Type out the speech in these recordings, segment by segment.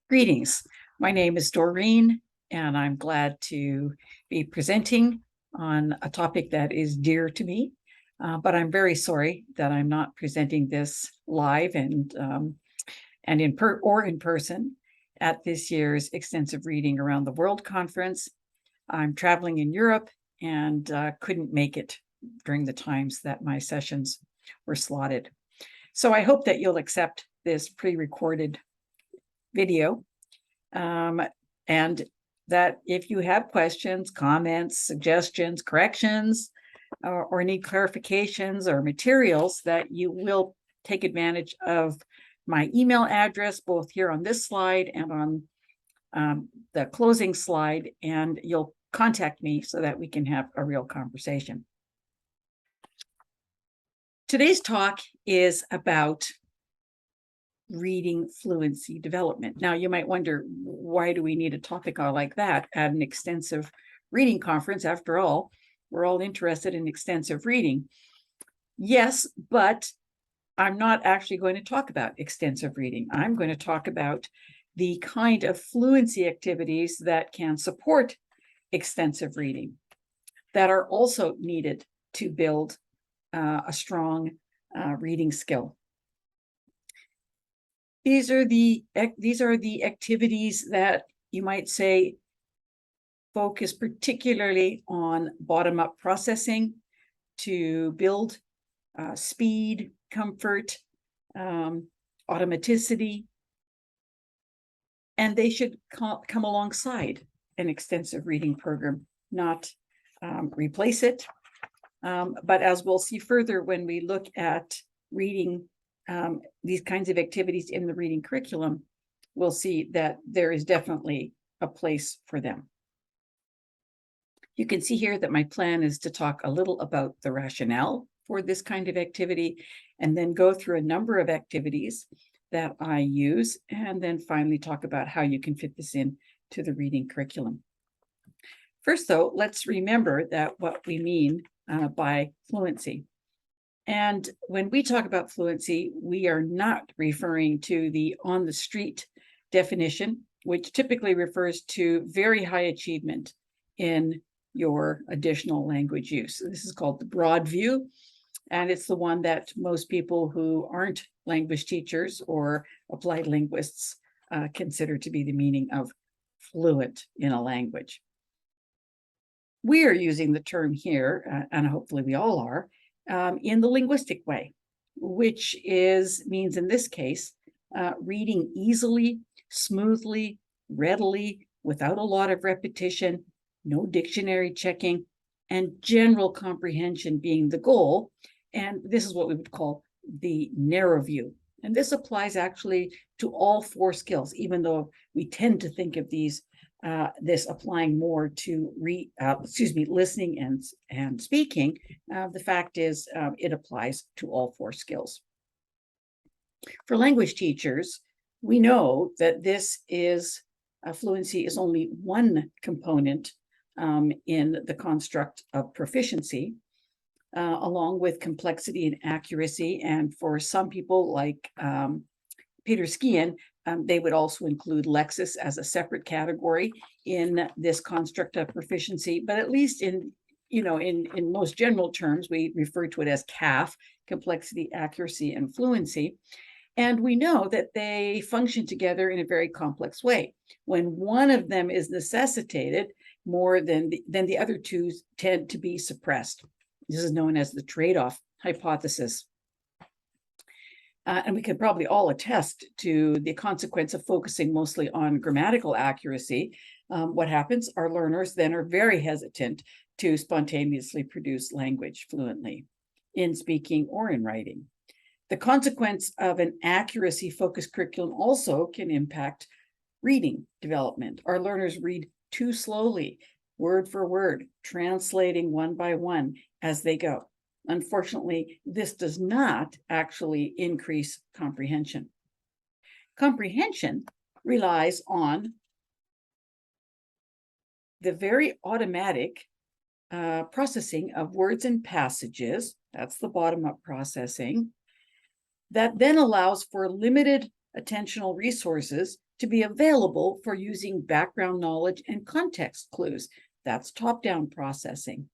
Greetings. My name is Doreen, and I'm glad to be presenting on a topic that is dear to me. But I'm very sorry that I'm not presenting this live and in person at this year's Extensive Reading Around the World conference. I'm traveling in Europe and couldn't make it during the times that my sessions were slotted. So I hope that you'll accept this pre-recorded video, and that if you have questions, comments, suggestions, corrections, or need clarifications or materials, that you will take advantage of my email address, both here on this slide and on the closing slide, and you'll contact me so that we can have a real conversation. Today's talk is about reading fluency development. Now, you might wonder, why do we need a topic like that at an extensive reading conference? After all, we're all interested in extensive reading. Yes, but I'm not actually going to talk about extensive reading. I'm going to talk about the kind of fluency activities that can support extensive reading, that are also needed to build a strong reading skill. These are the activities that you might say focus particularly on bottom-up processing to build speed, comfort, automaticity, and they should come alongside an extensive reading program, not replace it. But as we'll see further when we look at reading these kinds of activities in the reading curriculum, we'll see that there is definitely a place for them. You can see here that my plan is to talk a little about the rationale for this kind of activity, and then go through a number of activities that I use, and then finally talk about how you can fit this in to the reading curriculum. First, though, let's remember that what we mean by fluency. And when we talk about fluency, we are not referring to the on-the-street definition, which typically refers to very high achievement in your additional language use. This is called the broad view, and it's the one that most people who aren't language teachers or applied linguists consider to be the meaning of fluent in a language. We are using the term here, and hopefully we all are, in the linguistic way, which means in this case, reading easily, smoothly, readily, without a lot of repetition, no dictionary checking, and general comprehension being the goal. And this is what we would call the narrow view. And this applies actually to all four skills, even though we tend to think of this applying more to listening and speaking. The fact is, it applies to all four skills. For language teachers, we know that fluency is only one component in the construct of proficiency, along with complexity and accuracy. And for some people like Peter Skian, they would also include lexis as a separate category in this construct of proficiency. But at least in most general terms, we refer to it as CAF, complexity, accuracy, and fluency. And we know that they function together in a very complex way. When one of them is necessitated more than the other two tend to be suppressed. This is known as the trade-off hypothesis. And we could probably all attest to the consequence of focusing mostly on grammatical accuracy. What happens? Our learners then are very hesitant to spontaneously produce language fluently in speaking or in writing. The consequence of an accuracy-focused curriculum also can impact reading development. Our learners read too slowly, word for word, translating one by one as they go. Unfortunately, this does not actually increase comprehension. Comprehension relies on the very automatic processing of words and passages. That's the bottom-up processing. That then allows for limited attentional resources to be available for using background knowledge and context clues. That's top-down processing.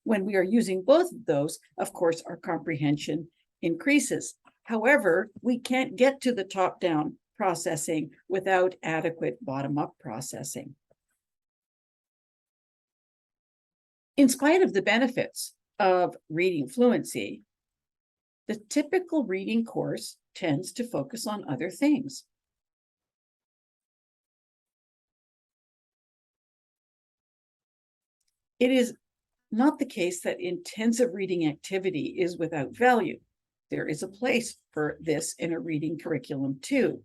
When we are using both of those, of course, our comprehension increases. However, we can't get to the top-down processing without adequate bottom-up processing. In spite of the benefits of reading fluency, the typical reading course tends to focus on other things. It is not the case that intensive reading activity is without value. There is a place for this in a reading curriculum too.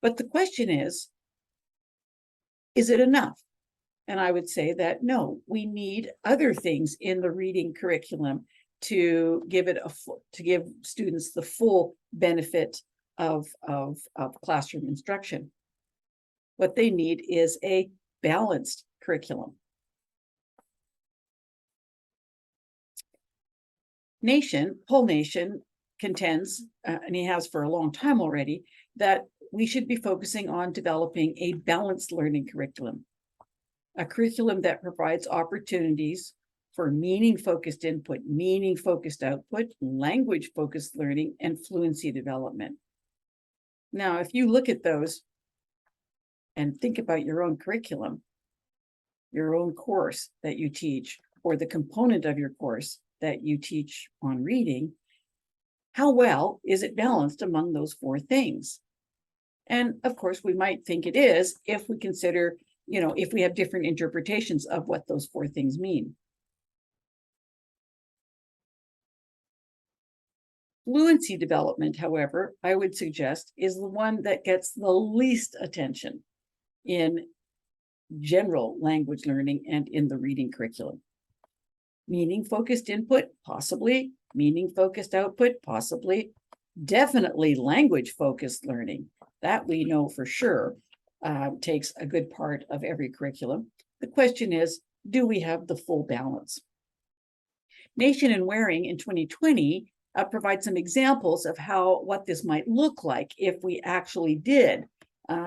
But the question is it enough? And I would say that no, we need other things in the reading curriculum to give students the full benefit of classroom instruction. What they need is a balanced curriculum. Whole nation contends, and he has for a long time already, that we should be focusing on developing a balanced learning curriculum, a curriculum that provides opportunities for meaning-focused input, meaning-focused output, language-focused learning, and fluency development. Now, if you look at those and think about your own curriculum, your own course that you teach, or the component of your course that you teach on reading, how well is it balanced among those four things? And of course, we might think it is if we consider, if we have different interpretations of what those four things mean. Fluency development, however, I would suggest is the one that gets the least attention in general language learning and in the reading curriculum. Meaning-focused input, possibly. Meaning-focused output, possibly. Definitely language-focused learning. That we know for sure takes a good part of every curriculum. The question is, do we have the full balance? Nation and Waring in 2020 provide some examples of what this might look like if we actually did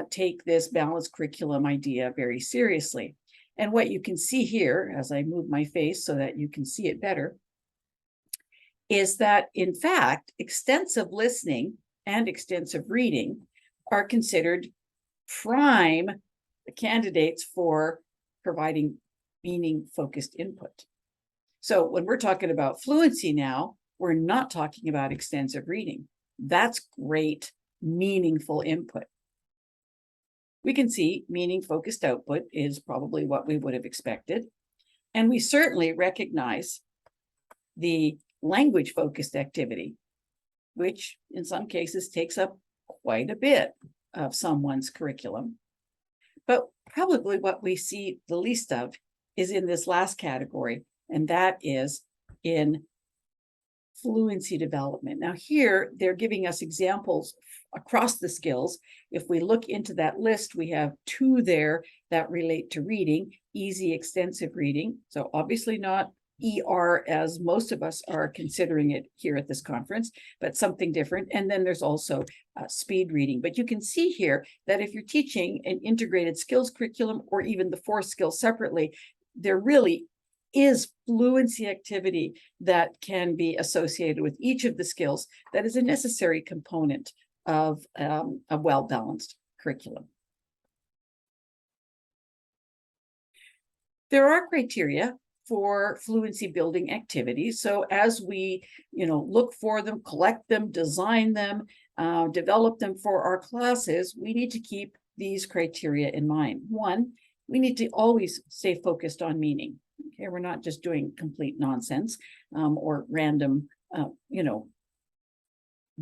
take this balanced curriculum idea very seriously. And what you can see here, as I move my face so that you can see it better, is that, in fact, extensive listening and extensive reading are considered prime candidates for providing meaning-focused input. So when we're talking about fluency now, we're not talking about extensive reading. That's great, meaningful input. We can see meaning-focused output is probably what we would have expected. And we certainly recognize the language-focused activity, which in some cases takes up quite a bit of someone's curriculum. But probably what we see the least of is in this last category, and that is in fluency development. Now here, they're giving us examples across the skills. If we look into that list, we have two there that relate to reading, easy, extensive reading. So obviously not ER as most of us are considering it here at this conference, but something different. And then there's also speed reading. But you can see here that if you're teaching an integrated skills curriculum or even the four skills separately, there really is fluency activity that can be associated with each of the skills that is a necessary component of a well-balanced curriculum. There are criteria for fluency building activities. So as we, look for them, collect them, design them, develop them for our classes, we need to keep these criteria in mind. One, we need to always stay focused on meaning. Okay, we're not just doing complete nonsense or random,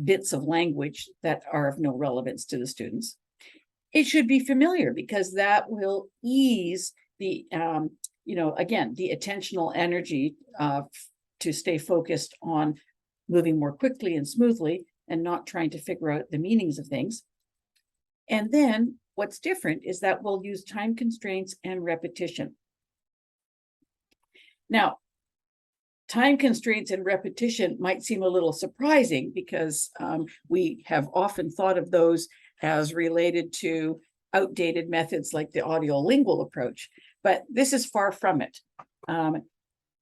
bits of language that are of no relevance to the students. It should be familiar because that will ease the, again, the attentional energy to stay focused on moving more quickly and smoothly and not trying to figure out the meanings of things. And then what's different is that we'll use time constraints and repetition. Now, time constraints and repetition might seem a little surprising because we have often thought of those as related to outdated methods like the audiolingual approach, but this is far from it.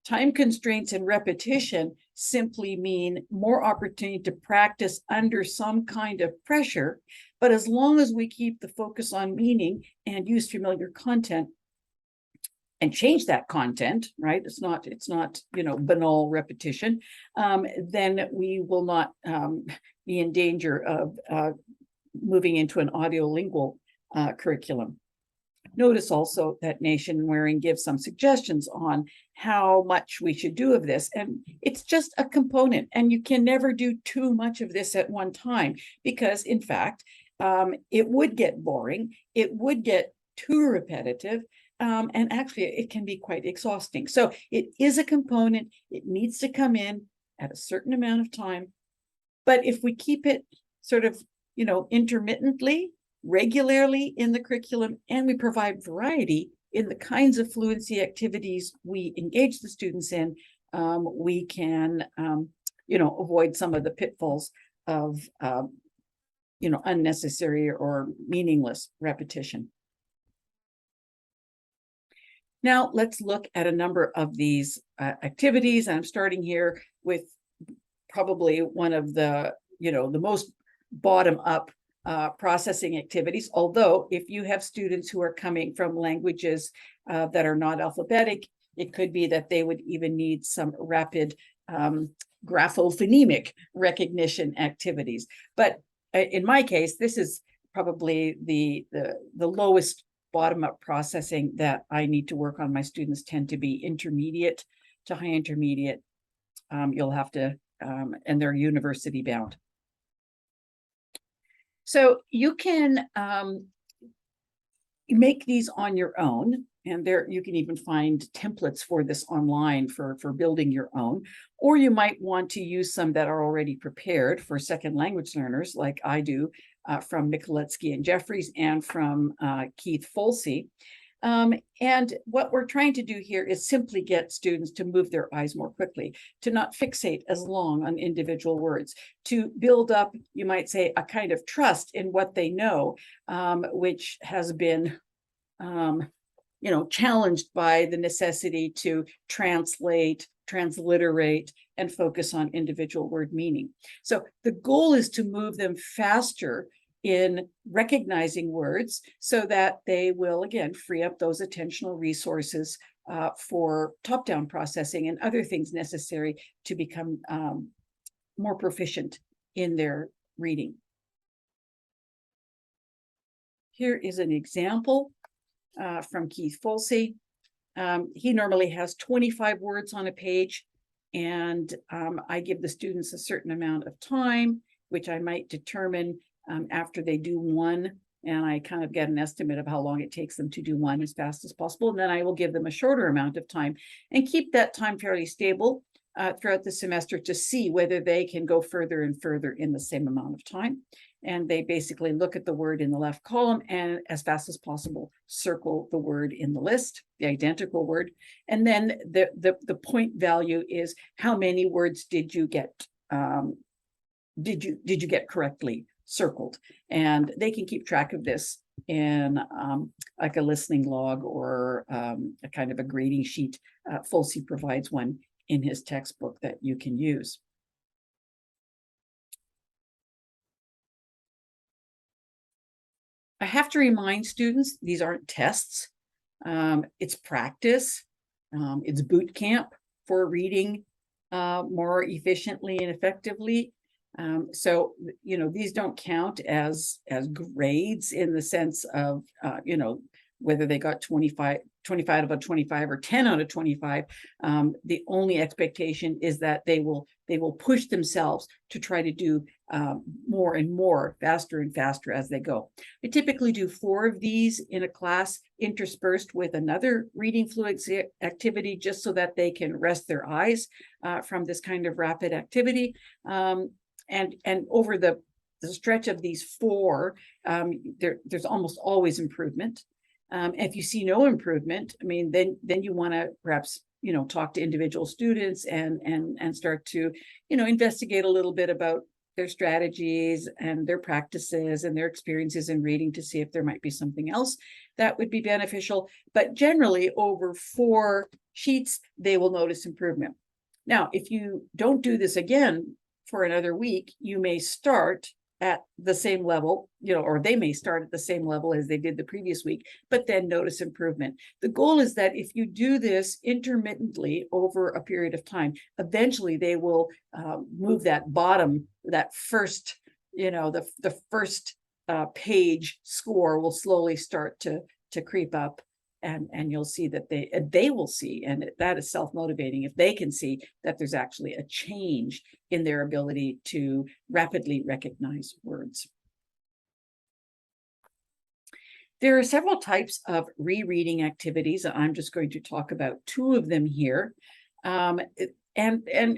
Time constraints and repetition simply mean more opportunity to practice under some kind of pressure, but as long as we keep the focus on meaning and use familiar content and change that content, right? It's not, banal repetition, then we will not be in danger of moving into an audiolingual curriculum. Notice also that Nation Waring gives some suggestions on how much we should do of this. And it's just a component, and you can never do too much of this at one time, because in fact, it would get boring, it would get too repetitive, and actually it can be quite exhausting. So it is a component, it needs to come in at a certain amount of time. But if we keep it sort of, intermittently, regularly in the curriculum, and we provide variety in the kinds of fluency activities we engage the students in, we can, avoid some of the pitfalls of, unnecessary or meaningless repetition. Now let's look at a number of these activities. I'm starting here with probably one of the, the most bottom-up processing activities, although if you have students who are coming from languages that are not alphabetic, it could be that they would even need some rapid graphophonemic recognition activities. But in my case, this is probably the lowest bottom-up processing that I need to work on. My students tend to be intermediate to high intermediate. You'll have to, and they're university bound. So you can make these on your own, and there you can even find templates for this online for building your own, or you might want to use some that are already prepared for second language learners, like I do, from Michaletsky and Jeffries and from Keith Fluency. And what we're trying to do here is simply get students to move their eyes more quickly, to not fixate as long on individual words, to build up, you might say, a kind of trust in what they know, which has been, challenged by the necessity to translate, transliterate, and focus on individual word meaning. So the goal is to move them faster in recognizing words so that they will, again, free up those attentional resources for top-down processing and other things necessary to become more proficient in their reading. Here is an example from Keith Fluency. He normally has 25 words on a page, and I give the students a certain amount of time, which I might determine after they do one, and I kind of get an estimate of how long it takes them to do one as fast as possible. And then I will give them a shorter amount of time and keep that time fairly stable throughout the semester to see whether they can go further and further in the same amount of time. And they basically look at the word in the left column and, as fast as possible, circle the word in the list, the identical word. And then the point value is how many words did you get get correctly circled. And they can keep track of this in like a listening log or a kind of a grading sheet. Fluency provides one in his textbook that you can use. I have to remind students, these aren't tests. It's practice. It's boot camp for reading more efficiently and effectively. So, these don't count as grades in the sense of, whether they got 25 out of 25 or 10 out of 25. The only expectation is that they will push themselves to try to do more and more, faster and faster as they go. I typically do 4 of these in a class, interspersed with another reading fluency activity, just so that they can rest their eyes from this kind of rapid activity. And over the stretch of these 4, there's almost always improvement. If you see no improvement, I mean, then you want to perhaps, talk to individual students and start to, investigate a little bit about their strategies and their practices and their experiences in reading to see if there might be something else that would be beneficial. But generally, over 4 sheets, they will notice improvement. Now, if you don't do this again for another week, you may start at the same level, or they may start at the same level as they did the previous week, but then notice improvement. The goal is that if you do this intermittently over a period of time, eventually they will move that bottom, that first, the first page score will slowly start to creep up. And you'll see that they will see, and that is self-motivating, if they can see that there's actually a change in their ability to rapidly recognize words. There are several types of rereading activities. I'm just going to talk about 2 of them here. And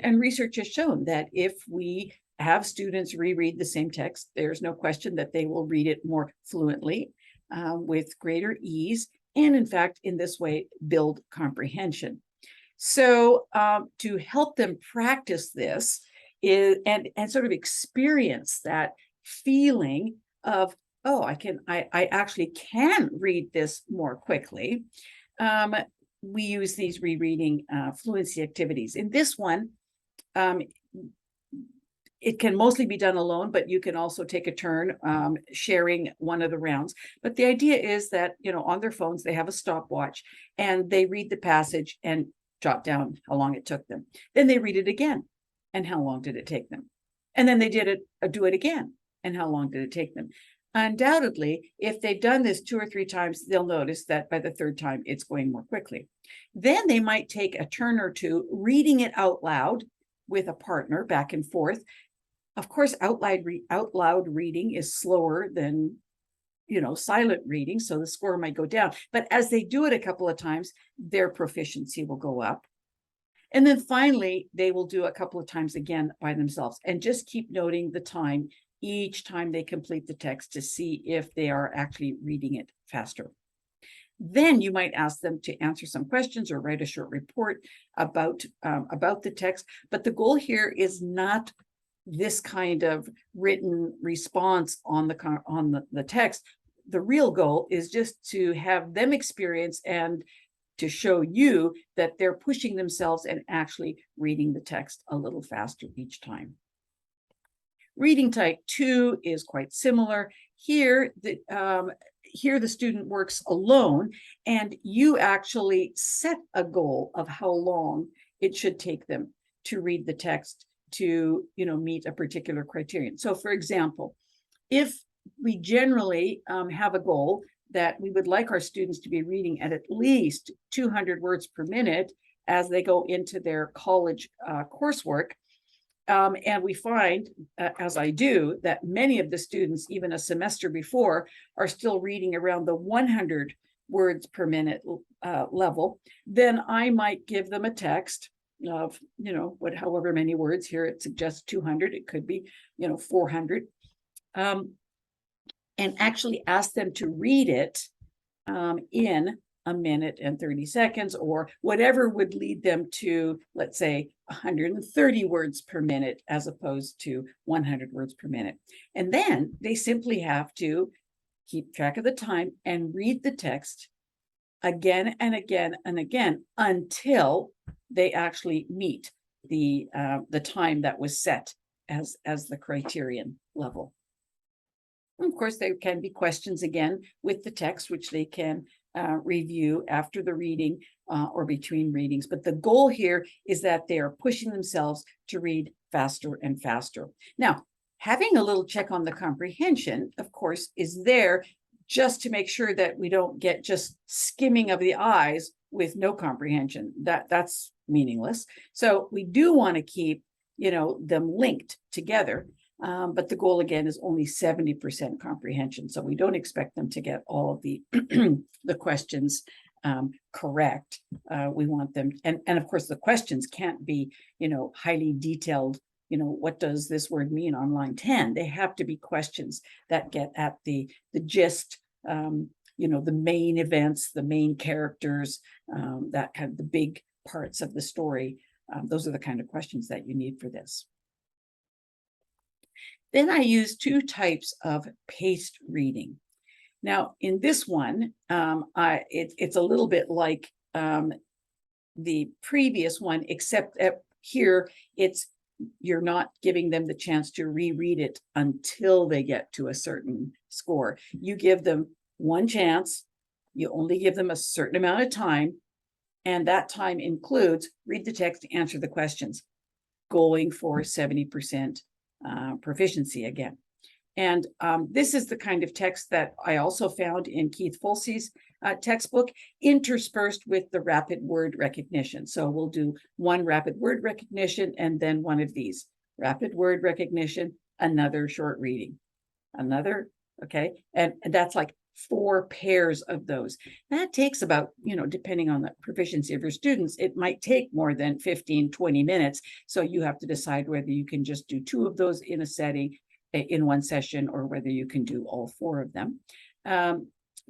research has shown that if we have students reread the same text, there's no question that they will read it more fluently, with greater ease, and in fact, in this way, build comprehension. So to help them practice this and sort of experience that feeling of, oh, I actually can read this more quickly, we use these rereading fluency activities. In this one, it can mostly be done alone, but you can also take a turn sharing one of the rounds. But the idea is that, on their phones, they have a stopwatch and they read the passage and jot down how long it took them. Then they read it again. And how long did it take them? And then they do it again. And how long did it take them? Undoubtedly, if they've done this 2 or 3 times, they'll notice that by the 3rd time, it's going more quickly. Then they might take a turn or 2 reading it out loud with a partner back and forth. Of course, out loud reading is slower than, silent reading, so the score might go down. But as they do it a couple of times, their proficiency will go up. And then finally, they will do a couple of times again by themselves and just keep noting the time each time they complete the text to see if they are actually reading it faster. Then you might ask them to answer some questions or write a short report about the text. But the goal here is not this kind of written response on the text. The real goal is just to have them experience and to show you that they're pushing themselves and actually reading the text a little faster each time. Reading type 2 is quite similar. Here the student works alone, and you actually set a goal of how long it should take them to read the text to meet a particular criterion. So for example, if we generally have a goal that we would like our students to be reading at least 200 words per minute as they go into their college coursework, and we find, as I do, that many of the students, even a semester before, are still reading around the 100 words per minute level, then I might give them a text of, however many words. Here it suggests 200, it could be, 400, and actually ask them to read it in 1 minute and 30 seconds, or whatever would lead them to, let's say, 130 words per minute as opposed to 100 words per minute. And then they simply have to keep track of the time and read the text again and again and again until they actually meet the time that was set as the criterion level. And of course, there can be questions again with the text, which they can review after the reading or between readings. But the goal here is that they are pushing themselves to read faster and faster. Now, having a little check on the comprehension, of course, is there just to make sure that we don't get just skimming of the eyes with no comprehension. That's meaningless. So we do want to keep, them linked together. But the goal again is only 70% comprehension. So we don't expect them to get all of the the questions correct. We want them, and of course the questions can't be, highly detailed. What does this word mean on line 10? They have to be questions that get at the gist, the main events, the main characters, that kind of the big parts of the story. Those are the kind of questions that you need for this. Then I use two types of paced reading. Now, in this one, it's a little bit like the previous one, except here you're not giving them the chance to reread it until they get to a certain score. You give them one chance. You only give them a certain amount of time, and that time includes read the text, answer the questions, going for 70% proficiency again. And this is the kind of text that I also found in Keith Folsey's textbook, interspersed with the rapid word recognition. So we'll do one rapid word recognition and then one of these. Rapid word recognition, another short reading, another, okay? And that's like 4 pairs of those. That takes about, depending on the proficiency of your students, it might take more than 15, 20 minutes. So you have to decide whether you can just do 2 of those in a setting, in one session, or whether you can do all 4 of them.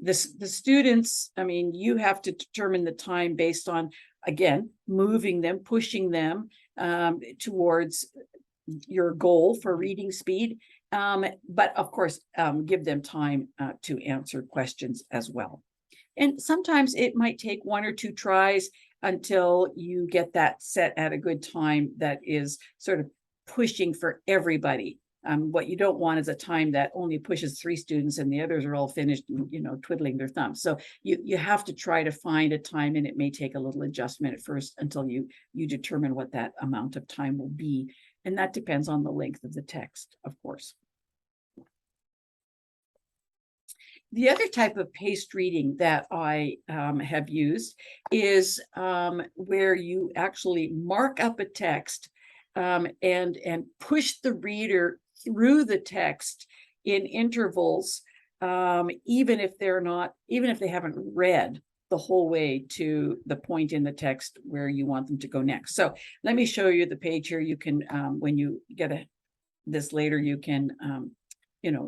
The students, you have to determine the time based on, again, moving them, pushing them towards your goal for reading speed. But of course, give them time to answer questions as well. And sometimes it might take 1 or 2 tries until you get that set at a good time that is sort of pushing for everybody. What you don't want is a time that only pushes 3 students and the others are all finished, twiddling their thumbs. So you have to try to find a time, and it may take a little adjustment at first until you determine what that amount of time will be. And that depends on the length of the text, of course. The other type of paced reading that I have used is where you actually mark up a text and push the reader through the text in intervals, even if they haven't read the whole way to the point in the text where you want them to go next. So let me show you the page here. You can, when you get this later, you can,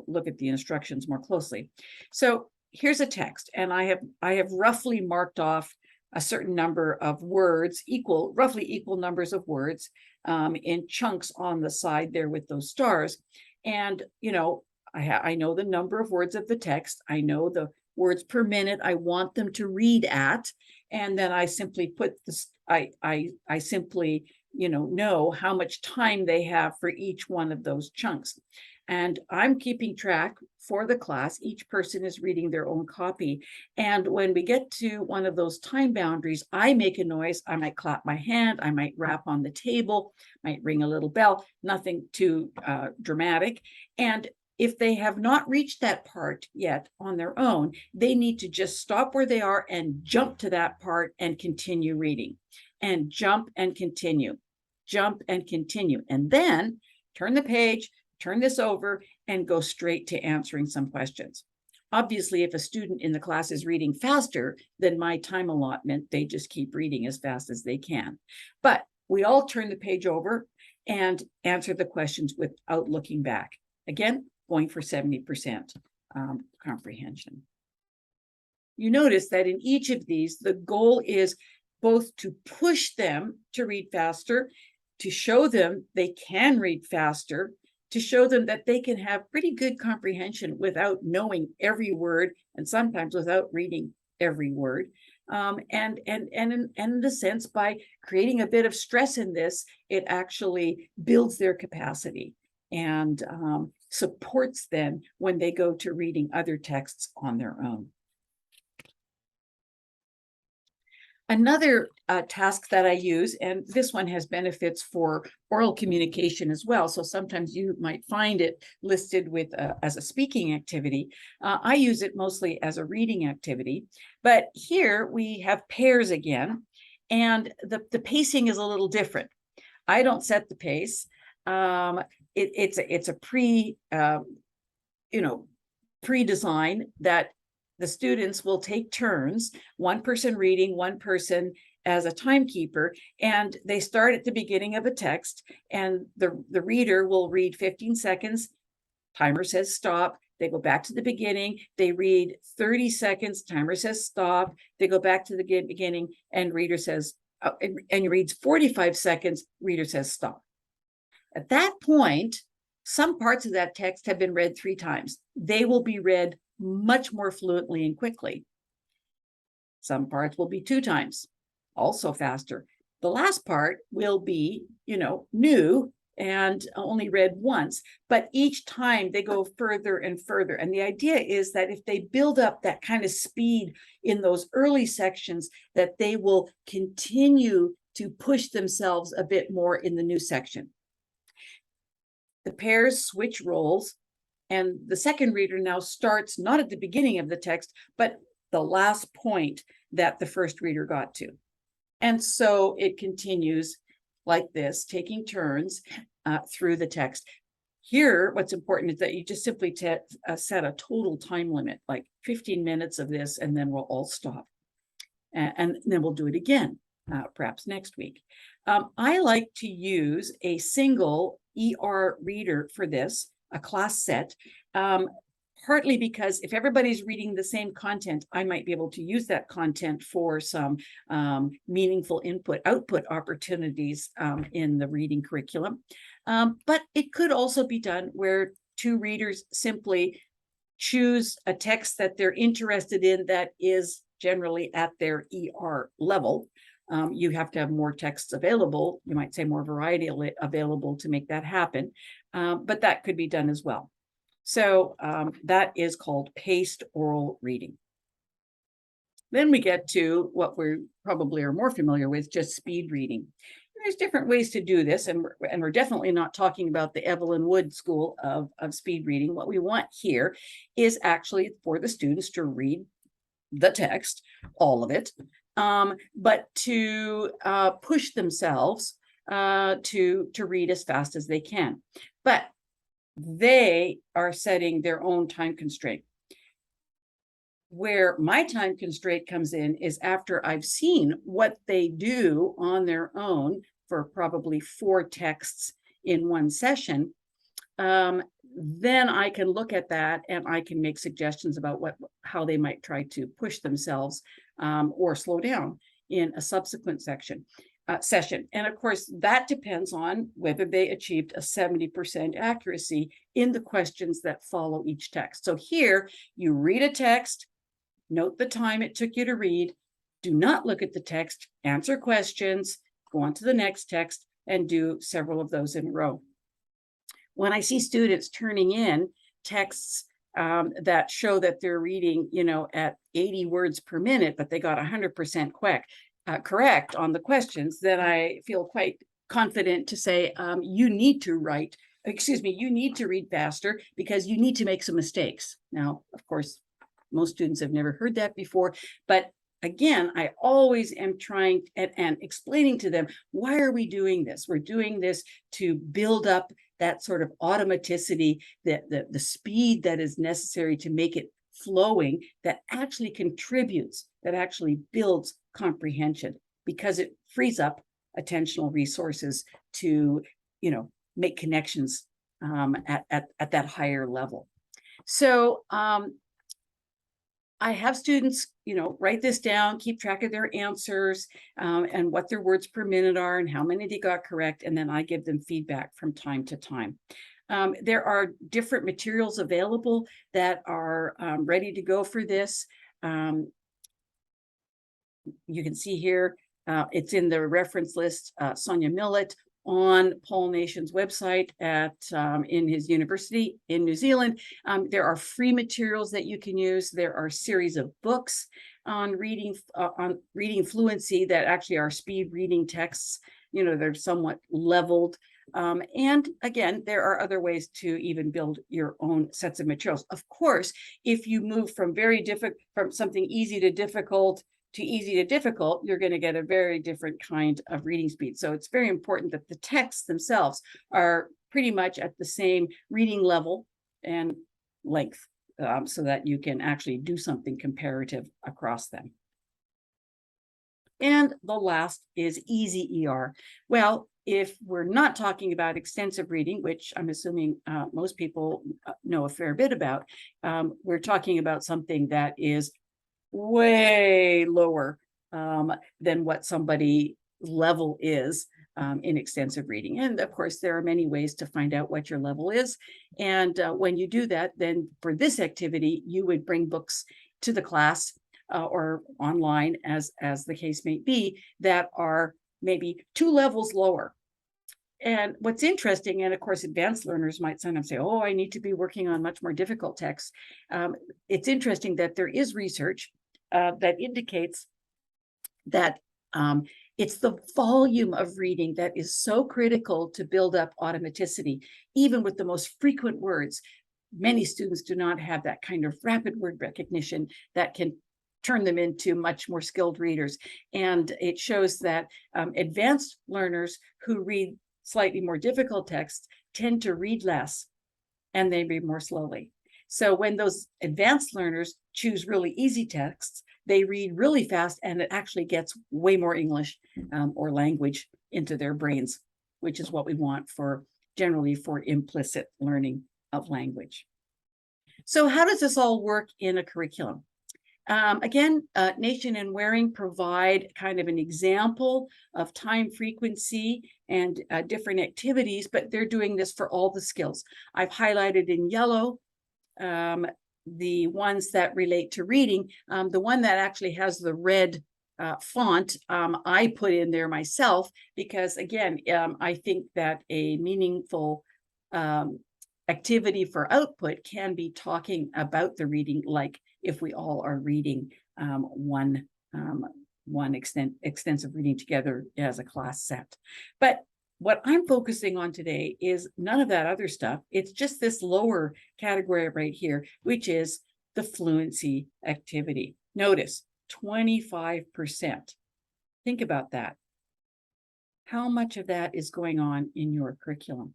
look at the instructions more closely. So here's a text, and I have roughly marked off a certain number of words, roughly equal numbers of words in chunks on the side there with those stars. And, I know the number of words of the text. I know the words per minute I want them to read at. And then I simply put this, I simply, know how much time they have for each one of those chunks. And I'm keeping track for the class. Each person is reading their own copy. And when we get to one of those time boundaries, I make a noise. I might clap my hand. I might rap on the table, might ring a little bell, nothing too dramatic. And if they have not reached that part yet on their own, they need to just stop where they are and jump to that part and continue reading, and jump and continue, jump and continue. And then turn the page, turn this over, and go straight to answering some questions. Obviously, if a student in the class is reading faster than my time allotment, they just keep reading as fast as they can. But we all turn the page over and answer the questions without looking back. Again, going for 70% comprehension. You notice that in each of these, the goal is both to push them to read faster, to show them they can read faster, to show them that they can have pretty good comprehension without knowing every word, and sometimes without reading every word. And in the sense, by creating a bit of stress in this, it actually builds their capacity and supports them when they go to reading other texts on their own. Another task that I use, and this one has benefits for oral communication as well, so sometimes you might find it listed with as a speaking activity. I use it mostly as a reading activity, but here we have pairs again, and the pacing is a little different. I don't set the pace. It's a pre-design that the students will take turns, one person reading, one person as a timekeeper, and they start at the beginning of a text, and the reader will read 15 seconds, timer says stop, they go back to the beginning, they read 30 seconds, timer says stop, they go back to the beginning, and reader says, and reads 45 seconds, reader says stop. At that point, some parts of that text have been read 3 times. They will be read much more fluently and quickly. Some parts will be 2 times, also faster. The last part will be, new and only read once, but each time they go further and further. And the idea is that if they build up that kind of speed in those early sections, that they will continue to push themselves a bit more in the new section. The pairs switch roles, and the second reader now starts not at the beginning of the text, but the last point that the first reader got to. And so it continues like this, taking turns through the text. Here, what's important is that you just simply set a total time limit, like 15 minutes of this, and then we'll all stop. And then we'll do it again, perhaps next week. I like to use a single ER reader for this, a class set, partly because if everybody's reading the same content, I might be able to use that content for some meaningful output opportunities in the reading curriculum. But it could also be done where 2 readers simply choose a text that they're interested in that is generally at their ER level. You have to have more texts available. You might say more variety available to make that happen, but that could be done as well. So that is called paced oral reading. Then we get to what we probably are more familiar with, just speed reading. And there's different ways to do this, and we're definitely not talking about the Evelyn Wood school of speed reading. What we want here is actually for the students to read the text, all of it, but to push themselves to read as fast as they can. But they are setting their own time constraint. Where my time constraint comes in is after I've seen what they do on their own for probably 4 texts in one session, then I can look at that and I can make suggestions about how they might try to push themselves or slow down in a subsequent session. And of course, that depends on whether they achieved a 70% accuracy in the questions that follow each text. So here, you read a text, note the time it took you to read, do not look at the text, answer questions, go on to the next text, and do several of those in a row. When I see students turning in texts that show that they're reading, at 80 words per minute, but they got 100% correct on the questions, then I feel quite confident to say, you need to read faster because you need to make some mistakes. Now, of course, most students have never heard that before, but again, I always am trying and explaining to them, why are we doing this? We're doing this to build up that sort of automaticity, the speed that is necessary to make it flowing, that actually contributes, that actually builds comprehension, because it frees up attentional resources to, make connections at that higher level. So I have students, write this down, keep track of their answers and what their words per minute are and how many they got correct. And then I give them feedback from time to time. There are different materials available that are ready to go for this. You can see here, it's in the reference list, Sonia Millett on Paul Nation's website in his university in New Zealand. There are free materials that you can use. There are a series of books on reading fluency that actually are speed reading texts. They're somewhat leveled. And again, there are other ways to even build your own sets of materials. Of course, if you move from from something easy to difficult to easy to difficult, you're going to get a very different kind of reading speed. So it's very important that the texts themselves are pretty much at the same reading level and length, so that you can actually do something comparative across them. And the last is easy ER. Well, if we're not talking about extensive reading, which I'm assuming most people know a fair bit about, we're talking about something that is way lower than what somebody's level is. in extensive reading. And of course, there are many ways to find out what your level is. And when you do that, then for this activity, you would bring books to the class or online, as the case may be, that are maybe 2 levels lower. And what's interesting, and of course, advanced learners might sometimes say, oh, I need to be working on much more difficult texts. It's interesting that there is research that indicates that it's the volume of reading that is so critical to build up automaticity, even with the most frequent words. Many students do not have that kind of rapid word recognition that can turn them into much more skilled readers. And it shows that advanced learners who read slightly more difficult texts tend to read less, and they read more slowly. So when those advanced learners choose really easy texts, they read really fast, and it actually gets way more English or language into their brains, which is what we want generally for implicit learning of language. So how does this all work in a curriculum? Again, Nation and Waring provide kind of an example of time frequency and different activities, but they're doing this for all the skills. I've highlighted in yellow the ones that relate to reading. The one that actually has the red font, I put in there myself because, again, I think that a meaningful activity for output can be talking about the reading, like if we all are reading one extensive reading together as a class set. But what I'm focusing on today is none of that other stuff. It's just this lower category right here, which is the fluency activity. Notice 25%. Think about that. How much of that is going on in your curriculum?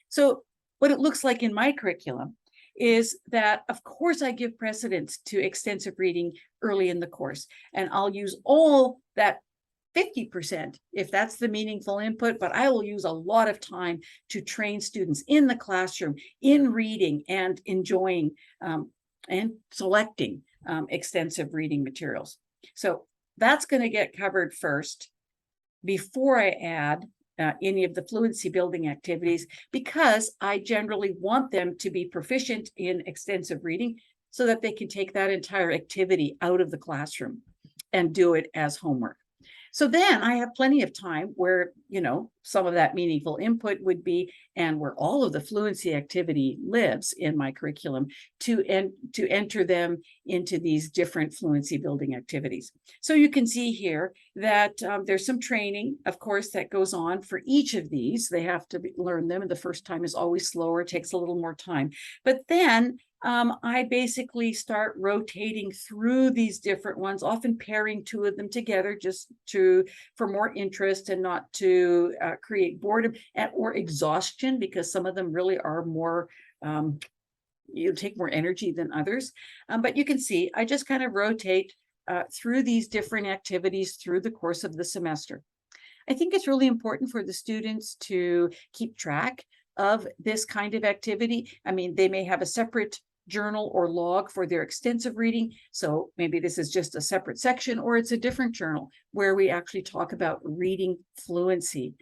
So what it looks like in my curriculum is that, of course, I give precedence to extensive reading early in the course, and I'll use all that 50% if that's the meaningful input, but I will use a lot of time to train students in the classroom in reading and enjoying and selecting extensive reading materials. So that's going to get covered first before I add any of the fluency building activities, because I generally want them to be proficient in extensive reading so that they can take that entire activity out of the classroom and do it as homework. So then I have plenty of time where, you know, some of that meaningful input would be, and where all of the fluency activity lives in my curriculum, to enter them into these different fluency building activities. So you can see here that there's some training, of course, that goes on for each of these. They have to learn them, and the first time is always slower, takes a little more time. But then I basically start rotating through these different ones, often pairing 2 of them together just for more interest and not to create boredom or exhaustion, because some of them really are more, take more energy than others. But you can see I just kind of rotate through these different activities through the course of the semester. I think it's really important for the students to keep track of this kind of activity. I mean, they may have a separate journal or log for their extensive reading. So maybe this is just a separate section, or it's a different journal where we actually talk about reading fluency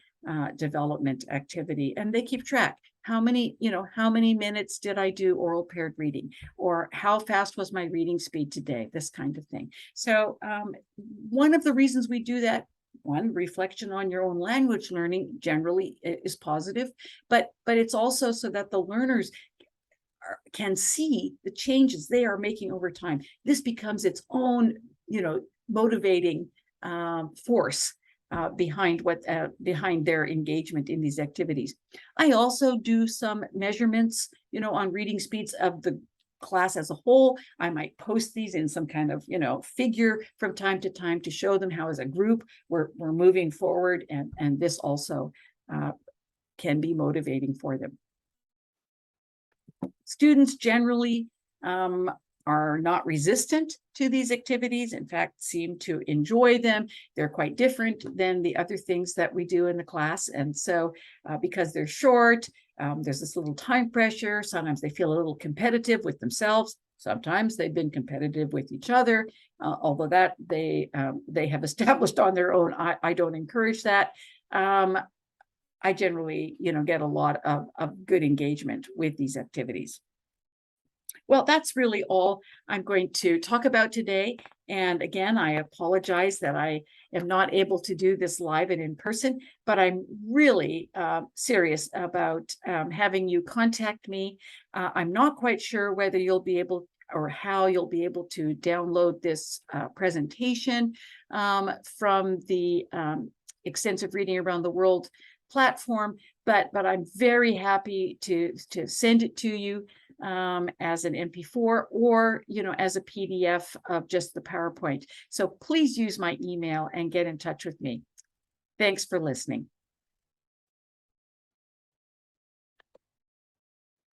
development activity, and they keep track. How many minutes did I do oral paired reading, or how fast was my reading speed today? This kind of thing. So one of the reasons we do that, one, reflection on your own language learning generally is positive, but it's also so that the learners can see the changes they are making over time. This becomes its own, motivating force behind their engagement in these activities. I also do some measurements, on reading speeds of the class as a whole. I might post these in some kind of, figure from time to time to show them how, as a group, we're moving forward, and this also can be motivating for them. Students generally are not resistant to these activities, in fact, seem to enjoy them. They're quite different than the other things that we do in the class. And so because they're short, there's this little time pressure. Sometimes they feel a little competitive with themselves. Sometimes they've been competitive with each other, although that they have established on their own. I don't encourage that. I generally, get a lot of good engagement with these activities. Well, that's really all I'm going to talk about today. And again, I apologize that I am not able to do this live and in person, but I'm really serious about having you contact me. I'm not quite sure whether you'll be able or how you'll be able to download this presentation from the Extensive Reading Around the World platform, but I'm very happy to send it to you as an MP4 or, as a PDF of just the PowerPoint. So please use my email and get in touch with me. Thanks for listening.